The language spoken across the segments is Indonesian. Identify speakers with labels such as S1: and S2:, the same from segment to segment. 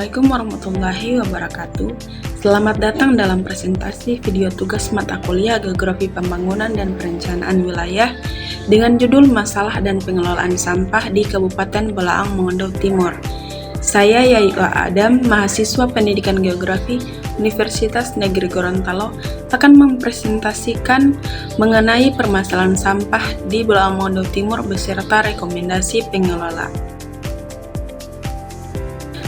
S1: Assalamualaikum warahmatullahi wabarakatuh. Selamat datang dalam presentasi video tugas mata kuliah Geografi Pembangunan dan Perencanaan Wilayah dengan judul Masalah dan Pengelolaan Sampah di Kabupaten Bolaang Mongondo Timur. Saya Yaiwa Adam, mahasiswa Pendidikan Geografi Universitas Negeri Gorontalo, akan mempresentasikan mengenai permasalahan sampah di Bolaang Mongondo Timur beserta rekomendasi pengelola.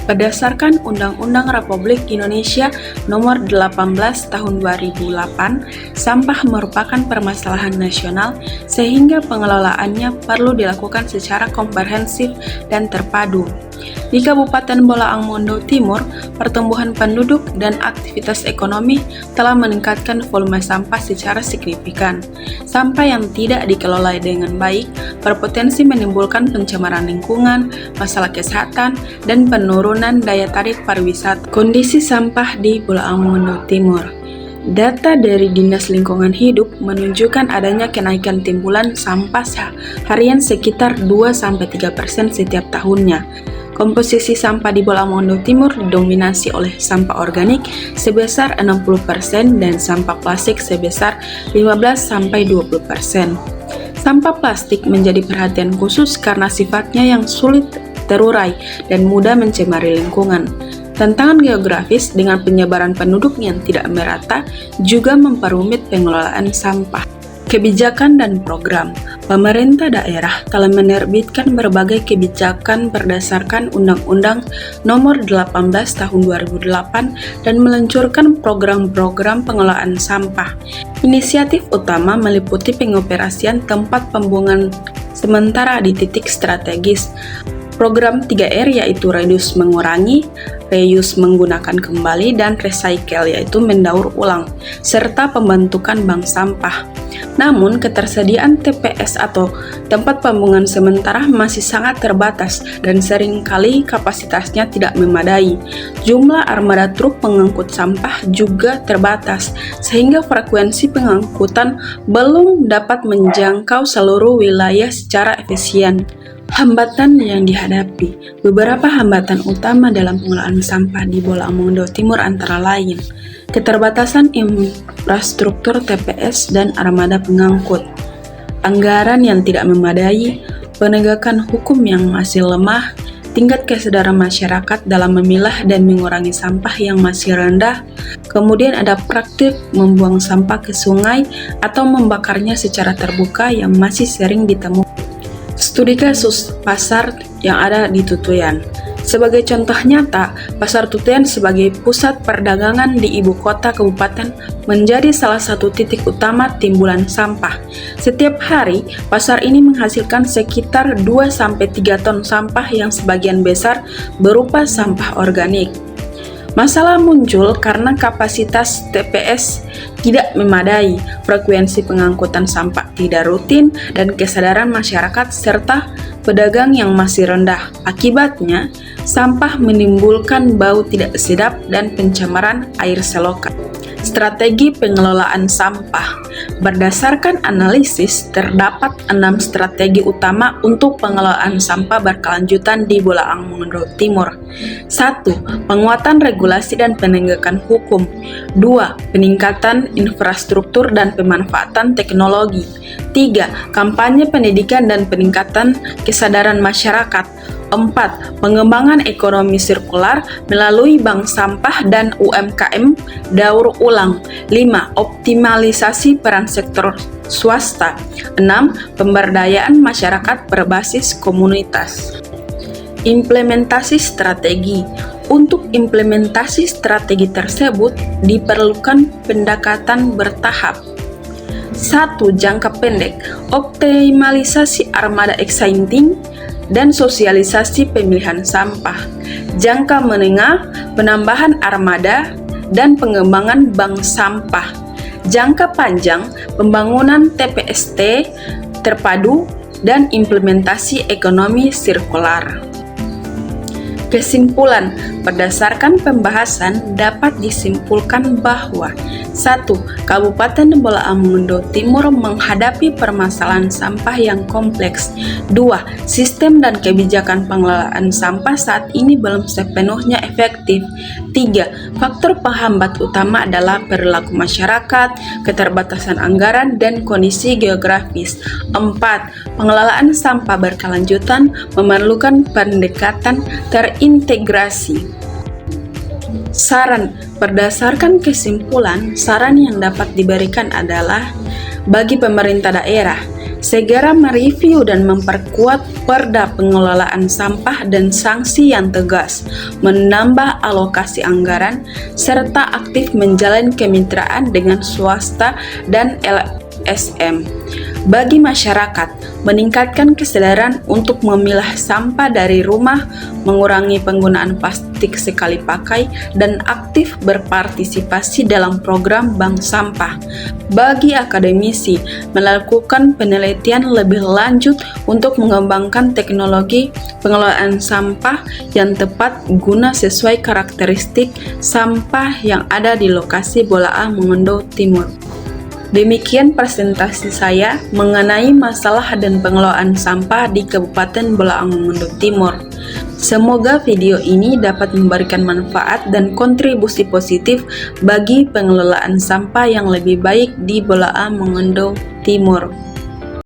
S1: Berdasarkan Undang-Undang Republik Indonesia Nomor 18 Tahun 2008, sampah merupakan permasalahan nasional sehingga pengelolaannya perlu dilakukan secara komprehensif dan terpadu. Di Kabupaten Bolaang Mongondo Timur, pertumbuhan penduduk dan aktivitas ekonomi telah meningkatkan volume sampah secara signifikan. Sampah yang tidak dikelola dengan baik berpotensi menimbulkan pencemaran lingkungan, masalah kesehatan, dan penurunan daya tarik pariwisata. Kondisi sampah di Bolaang Mongondo Timur. Data dari Dinas Lingkungan Hidup menunjukkan adanya kenaikan timbulan sampah harian sekitar 2-3% setiap tahunnya. Komposisi sampah di Bolaang Mongondo Timur didominasi oleh sampah organik sebesar 60% dan sampah plastik sebesar 15-20%. Sampah plastik menjadi perhatian khusus karena sifatnya yang sulit terurai dan mudah mencemari lingkungan. Tantangan geografis dengan penyebaran penduduk yang tidak merata juga memperumit pengelolaan sampah. Kebijakan dan program. Pemerintah daerah telah menerbitkan berbagai kebijakan berdasarkan Undang-Undang Nomor 18 Tahun 2008 dan meluncurkan program-program pengelolaan sampah. Inisiatif utama meliputi pengoperasian tempat pembuangan sementara di titik strategis. Program 3R yaitu reduce mengurangi, reuse menggunakan kembali, dan recycle yaitu mendaur ulang, serta pembentukan bank sampah. Namun, ketersediaan TPS atau tempat pembuangan sementara masih sangat terbatas dan seringkali kapasitasnya tidak memadai. Jumlah armada truk pengangkut sampah juga terbatas, sehingga frekuensi pengangkutan belum dapat menjangkau seluruh wilayah secara efisien. Hambatan yang dihadapi. Beberapa hambatan utama dalam pengelolaan sampah di Bolaang Mongondo Timur antara lain keterbatasan infrastruktur TPS dan armada pengangkut, anggaran yang tidak memadai, penegakan hukum yang masih lemah, tingkat kesadaran masyarakat dalam memilah dan mengurangi sampah yang masih rendah, kemudian ada praktik membuang sampah ke sungai atau membakarnya secara terbuka yang masih sering ditemukan. Studi kasus pasar yang ada di Tutuyan. Sebagai contoh nyata, Pasar Tutuyan sebagai pusat perdagangan di ibu kota kabupaten menjadi salah satu titik utama timbulan sampah. Setiap hari, pasar ini menghasilkan sekitar 2-3 ton sampah yang sebagian besar berupa sampah organik. Masalah muncul karena kapasitas TPS tidak memadai, frekuensi pengangkutan sampah tidak rutin, dan kesadaran masyarakat serta pedagang yang masih rendah. Akibatnya, sampah menimbulkan bau tidak sedap dan pencemaran air selokan. Strategi pengelolaan sampah. Berdasarkan analisis, terdapat 6 strategi utama untuk pengelolaan sampah berkelanjutan di Bolaang Mongondo Timur. 1. Penguatan regulasi dan penegakan hukum. 2. Peningkatan infrastruktur dan pemanfaatan teknologi. 3. Kampanye pendidikan dan peningkatan kesadaran masyarakat. 4. Pengembangan ekonomi sirkular melalui bank sampah dan UMKM daur ulang. 5. Optimalisasi peran sektor swasta. 6. Pemberdayaan masyarakat berbasis komunitas. Implementasi strategi. Untuk implementasi strategi tersebut diperlukan pendekatan bertahap. 1. Jangka pendek. Optimalisasi armada exciting dan sosialisasi pemilihan sampah. Jangka menengah, penambahan armada dan pengembangan bank sampah. Jangka panjang, pembangunan TPST terpadu dan implementasi ekonomi sirkular. Kesimpulan, berdasarkan pembahasan dapat disimpulkan bahwa 1. Kabupaten Bolaang Mongondo Timur menghadapi permasalahan sampah yang kompleks. 2. Sistem dan kebijakan pengelolaan sampah saat ini belum sepenuhnya efektif. 3. Faktor penghambat utama adalah perilaku masyarakat, keterbatasan anggaran, dan kondisi geografis. 4. Pengelolaan sampah berkelanjutan memerlukan pendekatan terintegrasi. Saran, berdasarkan kesimpulan, saran yang dapat diberikan adalah bagi pemerintah daerah, segera mereview dan memperkuat perda pengelolaan sampah dan sanksi yang tegas, menambah alokasi anggaran, serta aktif menjalin kemitraan dengan swasta dan LSM. Bagi masyarakat, meningkatkan kesadaran untuk memilah sampah dari rumah, mengurangi penggunaan plastik sekali pakai, dan aktif berpartisipasi dalam program bank sampah. Bagi akademisi, melakukan penelitian lebih lanjut untuk mengembangkan teknologi pengelolaan sampah yang tepat guna sesuai karakteristik sampah yang ada di lokasi Bolaang Mongondo Timur. Demikian presentasi saya mengenai masalah dan pengelolaan sampah di Kabupaten Bolaang Mongondo Timur. Semoga video ini dapat memberikan manfaat dan kontribusi positif bagi pengelolaan sampah yang lebih baik di Bolaang Mongondo Timur.